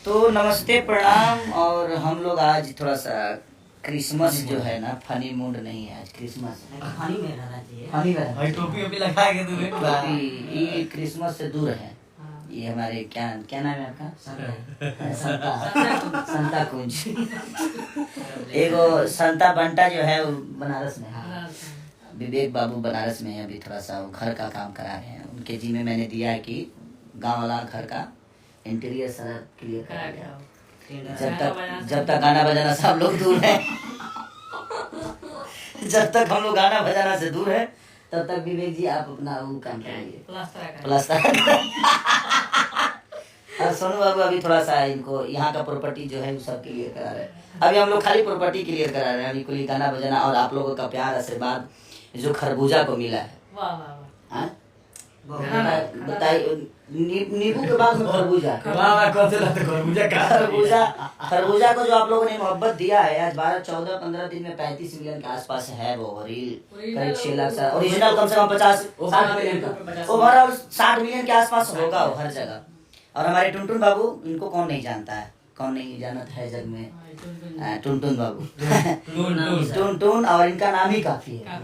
तो नमस्ते प्रणाम। और हम लोग आज थोड़ा सा क्रिसमस जो है ना, फनी मूड नहीं है आज। क्रिसमस फनी में रहना चाहिए। फनी में भाई टोपी ओपी लगा के तू बैठ बा। ये क्रिसमस से दूर है। ये हमारे क्या क्या नाम है आपका? संता संता कुंज। एगो संता बंटा जो है वो बनारस में है। विवेक बाबू बनारस में है। अभी थोड़ा सा वो घर का काम करा रहे हैं। उनके जी में मैंने दिया है कि गांव वाला घर का इंटीरियर सारा क्लियर करा गया। जब तक गाना बजाना सब लोग दूर है, जब तक हम लोग गाना बजाना से दूर है तब तक विवेक जी आप अपना वो काम करिए, प्लास्टर। और सोनू बाबू अभी थोड़ा सा इनको यहाँ का प्रॉपर्टी जो है वो सब क्लियर करा रहे हैं। अभी हम लोग खाली प्रॉपर्टी क्लियर करा रहे हैं। अभी कोई गाना बजाना और आप लोगों का प्यार आशीर्वाद जो खरबूजा को मिला है। हाँ? बताइए, नींबू के बाद में खरबूजा। खरबूजा को जो आप लोगों ने मोहब्बत दिया है, आज 12, 14, 15 दिन में 35 मिलियन के आसपास है वो रील। करीब 6 लाख से ओरिजिनल कम से कम 50-60 मिलियन का, ओवरऑल 60 मिलियन के आसपास होगा वो हर जगह। और हमारे टुनटुन बाबू, इनको कौन नहीं जानता है, कौन नहीं जानत है जग में टुनटुन बाबू। टुनटुन और इनका नाम ही काफी है।